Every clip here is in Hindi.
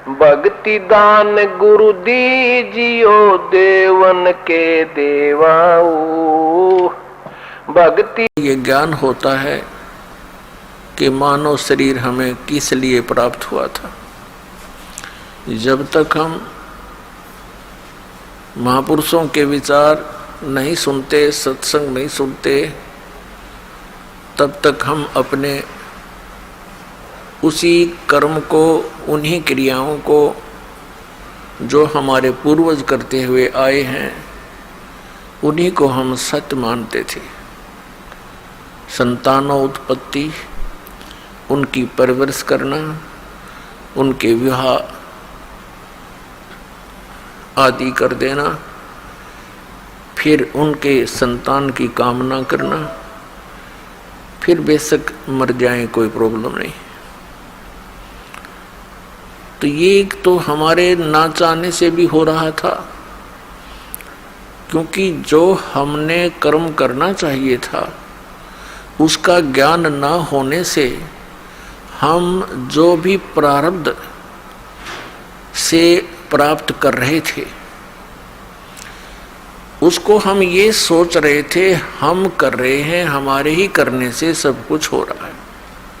भक्ति दान गुरु दीजियो देवन के देवाओ। भक्ति ये ज्ञान होता है कि मानव शरीर हमें किस लिए प्राप्त हुआ था। जब तक हम महापुरुषों के विचार नहीं सुनते, सत्संग नहीं सुनते, तब तक हम अपने उसी कर्म को, उन्हीं क्रियाओं को जो हमारे पूर्वज करते हुए आए हैं, उन्हीं को हम सत्य मानते थे। संतानों उत्पत्ति, उनकी परवरिश करना, उनके विवाह आदि कर देना, फिर उनके संतान की कामना करना, फिर बेशक मर जाए कोई प्रॉब्लम नहीं। तो ये तो हमारे ना चाहने से भी हो रहा था, क्योंकि जो हमने कर्म करना चाहिए था उसका ज्ञान न होने से हम जो भी प्रारब्ध से प्राप्त कर रहे थे उसको हम ये सोच रहे थे हम कर रहे हैं, हमारे ही करने से सब कुछ हो रहा है।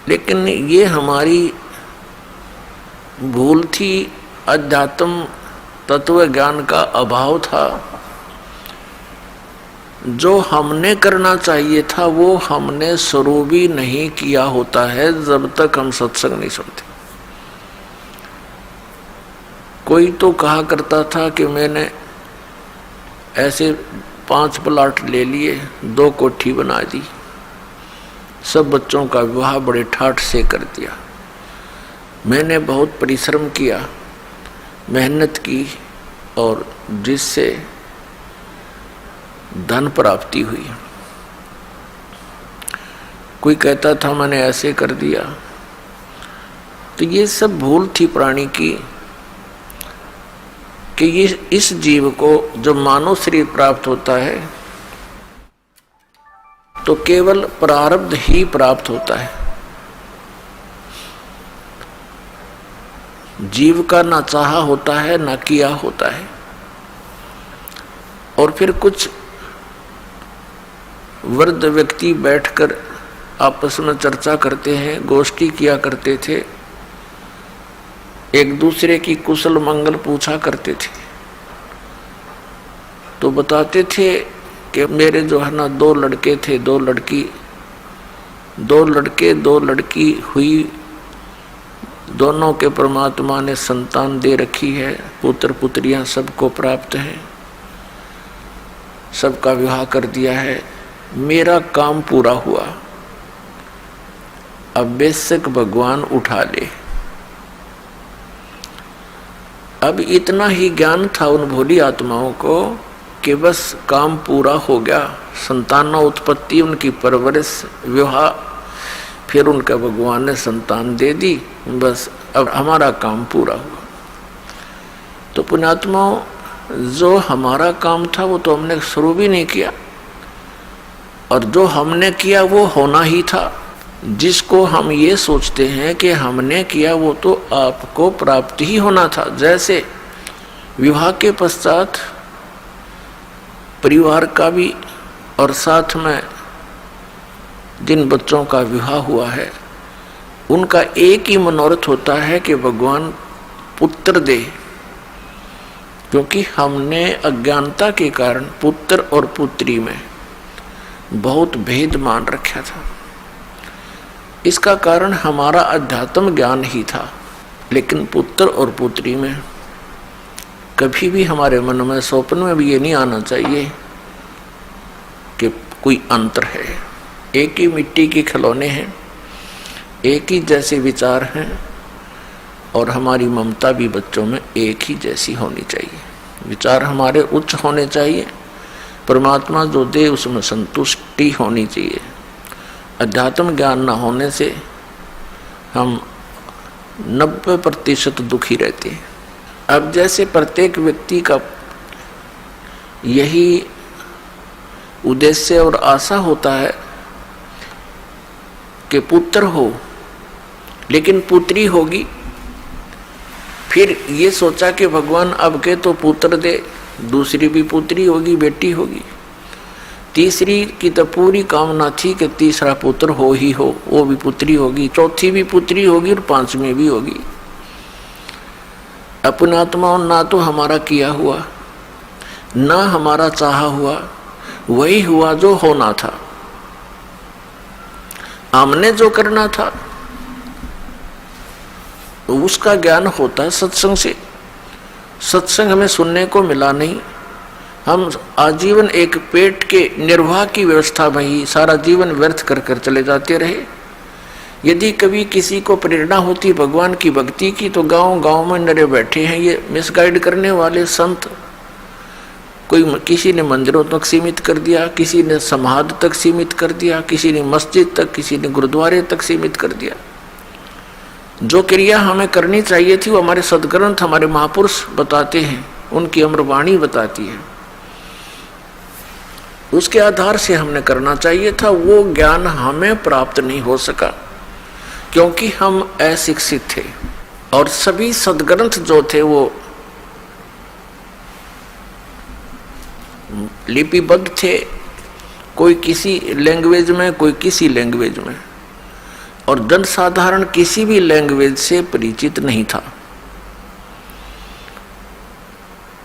लेकिन ये हमारी भूल थी, अध्यात्म तत्व ज्ञान का अभाव था। जो हमने करना चाहिए था वो हमने शुरू भी नहीं किया होता है जब तक हम सत्संग नहीं सुनते। कोई तो कहा करता था कि मैंने ऐसे 5 प्लाट ले लिए, 2 कोठी बना दी, सब बच्चों का विवाह बड़े ठाठ से कर दिया। मैंने बहुत परिश्रम किया, मेहनत की, और जिससे धन प्राप्ति हुई। कोई कहता था मैंने ऐसे कर दिया। तो ये सब भूल थी प्राणी की कि ये इस जीव को जो मानव शरीर प्राप्त होता है तो केवल प्रारब्ध ही प्राप्त होता है। जीव का ना चाहा होता है, ना किया होता है। और फिर कुछ वृद्ध व्यक्ति बैठकर आपस में चर्चा करते हैं, गोष्ठी किया करते थे, एक दूसरे की कुशल मंगल पूछा करते थे। तो बताते थे कि मेरे जो है ना 2 लड़के थे, 2 लड़की, 2 लड़के 2 लड़की हुई, दोनों के परमात्मा ने संतान दे रखी है, पुत्र पुत्रियां सबको प्राप्त हैं, सबका विवाह कर दिया है, मेरा काम पूरा हुआ, अब बेशक भगवान उठा ले। अब इतना ही ज्ञान था उन भोली आत्माओं को कि बस काम पूरा हो गया, संतानों उत्पत्ति, उनकी परवरिश, विवाह, फिर उनका भगवान ने संतान दे दी, बस अब हमारा काम पूरा हुआ। तो पुण्यात्माओं, जो हमारा काम था वो तो हमने शुरू भी नहीं किया, और जो हमने किया वो होना ही था। जिसको हम ये सोचते हैं कि हमने किया वो तो आपको प्राप्त ही होना था। जैसे विवाह के पश्चात परिवार का भी और साथ में जिन बच्चों का विवाह हुआ है उनका एक ही मनोरथ होता है कि भगवान पुत्र दे, क्योंकि हमने अज्ञानता के कारण पुत्र और पुत्री में बहुत भेद मान रखा था। इसका कारण हमारा अध्यात्म ज्ञान ही था। लेकिन पुत्र और पुत्री में कभी भी हमारे मन में स्वप्न में भी ये नहीं आना चाहिए कि कोई अंतर है। एक ही मिट्टी के खिलौने हैं, एक ही जैसे विचार हैं, और हमारी ममता भी बच्चों में एक ही जैसी होनी चाहिए। विचार हमारे उच्च होने चाहिए, परमात्मा जो दे उसमें संतुष्टि होनी चाहिए। अध्यात्म ज्ञान न होने से हम 90% दुखी रहते हैं। अब जैसे प्रत्येक व्यक्ति का यही उद्देश्य और आशा होता है कि पुत्र हो, लेकिन पुत्री होगी फिर ये सोचा कि भगवान अब के तो पुत्र दे, दूसरी भी पुत्री होगी, बेटी होगी। तीसरी की तो पूरी कामना थी कि तीसरा पुत्र हो ही हो, वो भी पुत्री होगी, चौथी भी पुत्री होगी और पांचवी भी होगी। अपने आत्मा ना तो हमारा किया हुआ, ना हमारा चाहा हुआ, वही हुआ जो होना था। हमने जो करना था उसका ज्ञान होता है सत्संग से। सत्संग हमें सुनने को मिला नहीं, हम आजीवन एक पेट के निर्वाह की व्यवस्था में ही सारा जीवन व्यर्थ कर कर चले जाते रहे। यदि कभी किसी को प्रेरणा होती भगवान की भक्ति की तो गांव गांव में नरे बैठे हैं ये मिसगाइड करने वाले संत। कोई किसी ने मंदिरों तक सीमित कर दिया, किसी ने समाध तक सीमित कर दिया, किसी ने मस्जिद तक, किसी ने गुरुद्वारे तक सीमित कर दिया। जो क्रिया हमें करनी चाहिए थी वो हमारे सदग्रंथ, हमारे महापुरुष बताते हैं, उनकी अमरवाणी बताती है, उसके आधार से हमने करना चाहिए था। वो ज्ञान हमें प्राप्त नहीं हो सका क्योंकि हम अशिक्षित थे। और सभी सदग्रंथ जो थे वो लिपिबद्ध थे, कोई किसी लैंग्वेज में, कोई किसी लैंग्वेज में, और जनसाधारण किसी भी लैंग्वेज से परिचित नहीं था।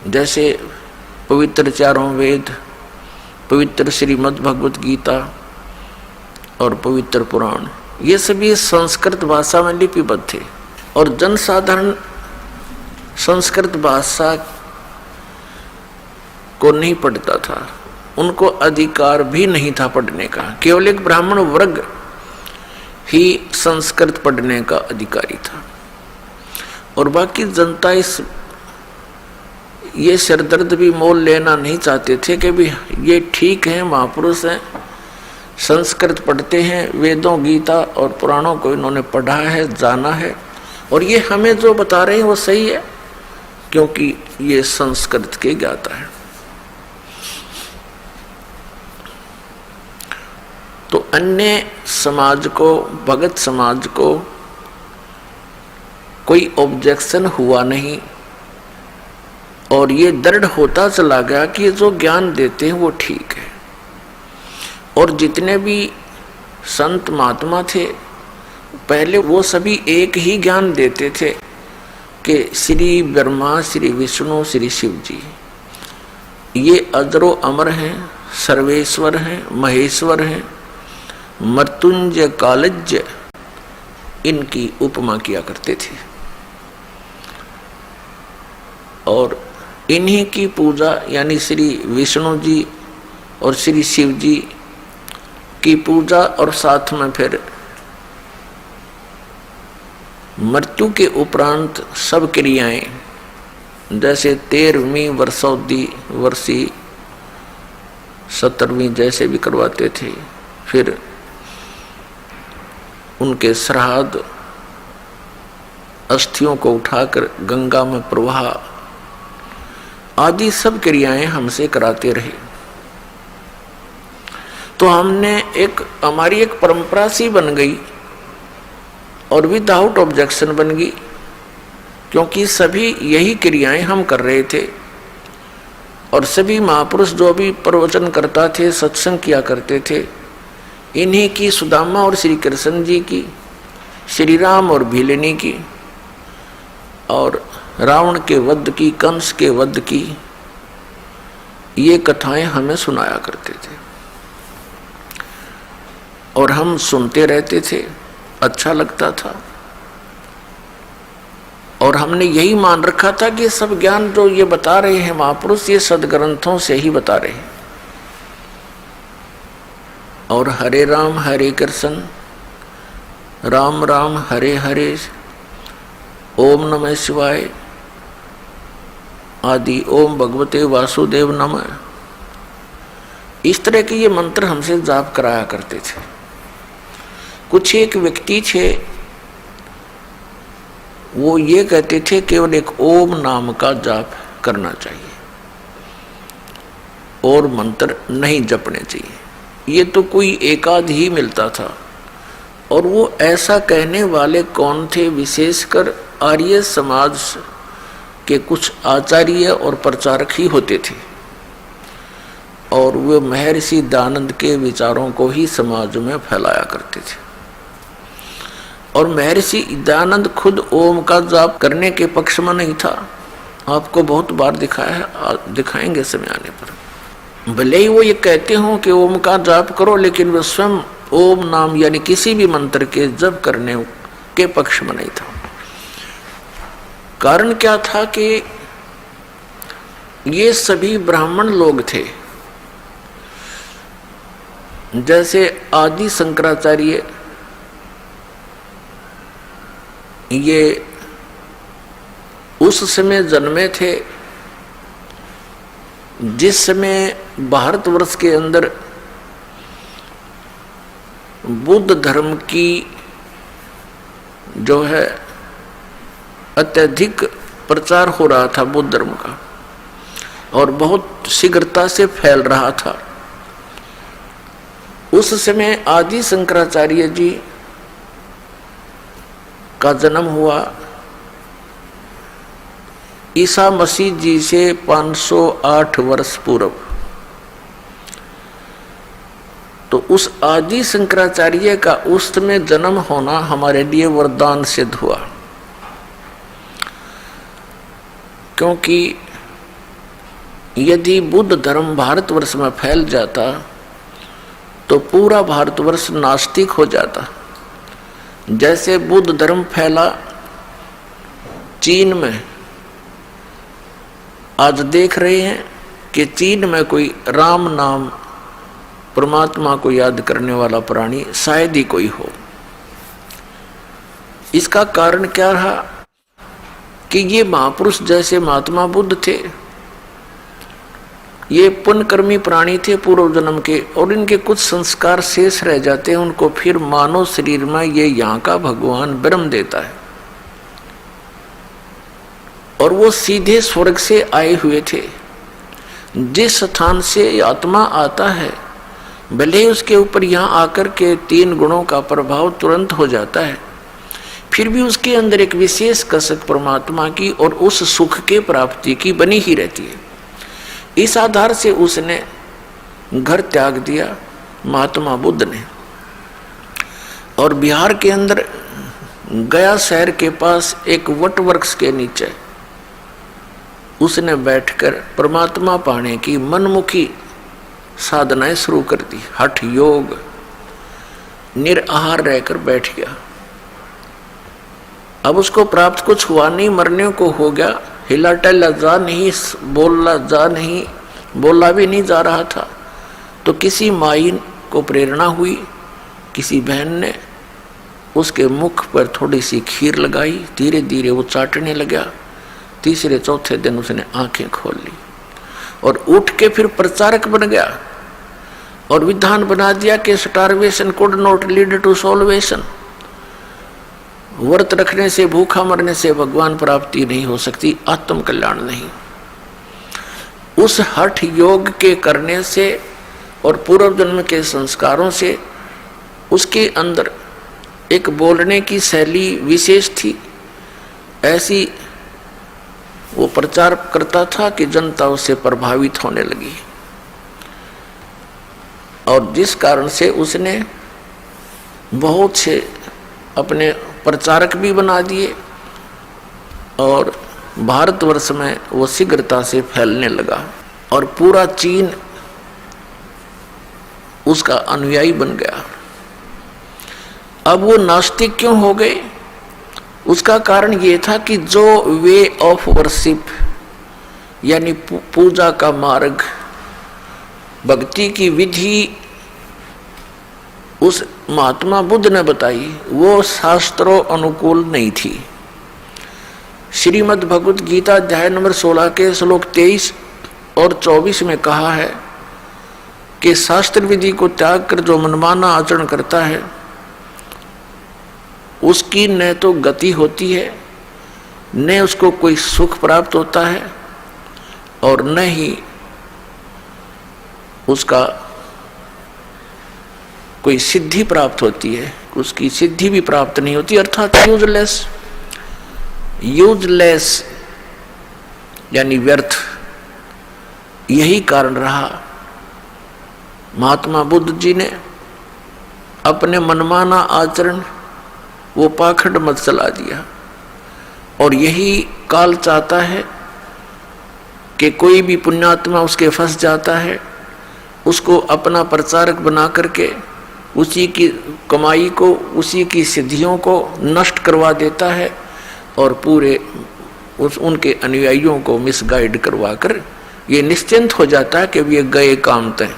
जैसे पवित्र चारों वेद, पवित्र श्रीमद् भगवत गीता और पवित्र पुराण, ये सभी संस्कृत भाषा में लिपिबद्ध थे और जनसाधारण संस्कृत भाषा को नहीं पढ़ता था, उनको अधिकार भी नहीं था पढ़ने का। केवल एक ब्राह्मण वर्ग ही संस्कृत पढ़ने का अधिकारी था और बाकी जनता ये सिरदर्द भी मोल लेना नहीं चाहते थे कि भी ये ठीक है, महापुरुष हैं, संस्कृत पढ़ते हैं, वेदों गीता और पुराणों को इन्होंने पढ़ा है, जाना है, और ये हमें जो बता रहे हैं वो सही है क्योंकि ये संस्कृत के ज्ञाता है। तो अन्य समाज को, भगत समाज को कोई ऑब्जेक्शन हुआ नहीं और ये दृढ़ होता चला गया कि जो ज्ञान देते हैं वो ठीक है। और जितने भी संत महात्मा थे पहले वो सभी एक ही ज्ञान देते थे कि श्री ब्रह्मा, श्री विष्णु, श्री शिव जी ये अजरो अमर हैं, सर्वेश्वर हैं, महेश्वर हैं, मृत्युंजय कालज्य, इनकी उपमा किया करते थे। और इन्हीं की पूजा यानी श्री विष्णु जी और श्री शिव जी की पूजा और साथ में फिर मृत्यु के उपरांत सब क्रियाएं, जैसे 13वीं वर्षोद्धी वर्षी 17वीं जैसे भी करवाते थे, फिर उनके श्राद्ध, अस्थियों को उठाकर गंगा में प्रवाह आदि सब क्रियाएं हमसे कराते रहे। तो हमने हमारी एक परंपरा सी बन गई और विदाउट ऑब्जेक्शन बन गई क्योंकि सभी यही क्रियाएं हम कर रहे थे और सभी महापुरुष जो भी प्रवचन करता थे, सत्संग किया करते थे, इन्हीं की, सुदामा और श्री कृष्ण जी की, श्री राम और भीलनी की, और रावण के वध की, कंस के वध की, ये कथाएं हमें सुनाया करते थे और हम सुनते रहते थे, अच्छा लगता था। और हमने यही मान रखा था कि सब ज्ञान जो ये बता रहे हैं महापुरुष, ये सदग्रंथों से ही बता रहे हैं। और हरे राम हरे कृष्ण, राम राम हरे हरे, ओम नमः शिवाय आदि, ओम भगवते वासुदेव नमः, इस तरह के ये मंत्र हमसे जाप कराया करते थे। कुछ एक व्यक्ति थे वो ये कहते थे केवल एक ओम नाम का जाप करना चाहिए और मंत्र नहीं जपने चाहिए। ये तो कोई एकाध ही मिलता था। और वो ऐसा कहने वाले कौन थे? विशेषकर आर्य समाज के कुछ आचार्य और प्रचारक ही होते थे और वे महर्षि दयानंद के विचारों को ही समाज में फैलाया करते थे। और महर्षि दयानंद खुद ओम का जाप करने के पक्ष में नहीं था। आपको बहुत बार दिखाया है, दिखाएंगे समय आने पर। भले ही वो ये कहते हो कि ओम का जाप करो, लेकिन वे स्वयं ओम नाम यानी किसी भी मंत्र के जप करने के पक्ष में नहीं था। कारण क्या था कि ये सभी ब्राह्मण लोग थे। जैसे आदि शंकराचार्य ये उस समय जन्मे थे जिस समय भारतवर्ष के अंदर बुद्ध धर्म की जो है अत्यधिक प्रचार हो रहा था बुद्ध धर्म का, और बहुत शीघ्रता से फैल रहा था। उस समय आदि शंकराचार्य जी का जन्म हुआ ईसा मसीह जी से 508 वर्ष पूर्व। तो उस आदि शंकराचार्य का उस समय जन्म होना हमारे लिए वरदान सिद्ध हुआ, क्योंकि यदि बुद्ध धर्म भारतवर्ष में फैल जाता तो पूरा भारतवर्ष नास्तिक हो जाता। जैसे बुद्ध धर्म फैला चीन में, आज देख रहे हैं कि चीन में कोई राम नाम परमात्मा को याद करने वाला प्राणी शायद ही कोई हो। इसका कारण क्या रहा कि ये महापुरुष जैसे महात्मा बुद्ध थे, ये पुण्यकर्मी प्राणी थे पूर्व जन्म के, और इनके कुछ संस्कार शेष रह जाते हैं। उनको फिर मानव शरीर में ये यहाँ का भगवान ब्रह्म देता है, और वो सीधे स्वर्ग से आए हुए थे। जिस स्थान से आत्मा आता है, भले ही उसके ऊपर यहाँ आकर के 3 गुणों का प्रभाव तुरंत हो जाता है, फिर भी उसके अंदर एक विशेष कसक परमात्मा की और उस सुख के प्राप्ति की बनी ही रहती है। इस आधार से उसने घर त्याग दिया महात्मा बुद्ध ने, और बिहार के अंदर गया शहर के पास एक वट वृक्ष के नीचे उसने बैठकर परमात्मा पाने की मनमुखी साधनाएं शुरू कर दी। हठ योग, निराहार रहकर बैठ गया। अब उसको प्राप्त कुछ हुआ नहीं, मरने को हो गया, हिला टहला जा नहीं, बोला भी नहीं जा रहा था। तो किसी माई को प्रेरणा हुई, किसी बहन ने उसके मुख पर थोड़ी सी खीर लगाई, धीरे धीरे वो चाटने लगा। तीसरे चौथे दिन उसने आंखें खोल ली और उठ के फिर प्रचारक बन गया और विधान बना दिया कि starvation could not lead to salvation. व्रत रखने से, भूखा मरने से भगवान प्राप्ति नहीं हो सकती, आत्म कल्याण नहीं। उस हठ योग के करने से और पूर्व जन्म के संस्कारों से उसके अंदर एक बोलने की शैली विशेष थी। ऐसी वो प्रचार करता था कि जनता उससे प्रभावित होने लगी, और जिस कारण से उसने बहुत से अपने प्रचारक भी बना दिए, और भारतवर्ष में वो शीघ्रता से फैलने लगा और पूरा चीन उसका अनुयायी बन गया। अब वो नास्तिक क्यों हो गए? उसका कारण ये था कि जो वे ऑफ वर्शिप यानी पूजा का मार्ग, भक्ति की विधि उस महात्मा बुद्ध ने बताई, वो शास्त्रों अनुकूल नहीं थी। श्रीमद् भगवत गीता अध्याय नंबर 16 के श्लोक 23 और 24 में कहा है कि शास्त्र विधि को त्याग कर जो मनमाना आचरण करता है उसकी न तो गति होती है, न उसको कोई सुख प्राप्त होता है, और न ही उसका कोई सिद्धि प्राप्त होती है, उसकी सिद्धि भी प्राप्त नहीं होती, अर्थात यूजलेस यानी व्यर्थ। यही कारण रहा महात्मा बुद्ध जी ने अपने मनमाना आचरण वो पाखंड मत चला दिया। और यही काल चाहता है कि कोई भी पुण्यात्मा उसके फंस जाता है, उसको अपना प्रचारक बना करके उसी की कमाई को, उसी की सिद्धियों को नष्ट करवा देता है और पूरे उनके अनुयायियों को मिसगाइड करवा कर ये निश्चिंत हो जाता है कि वे गए काम तय।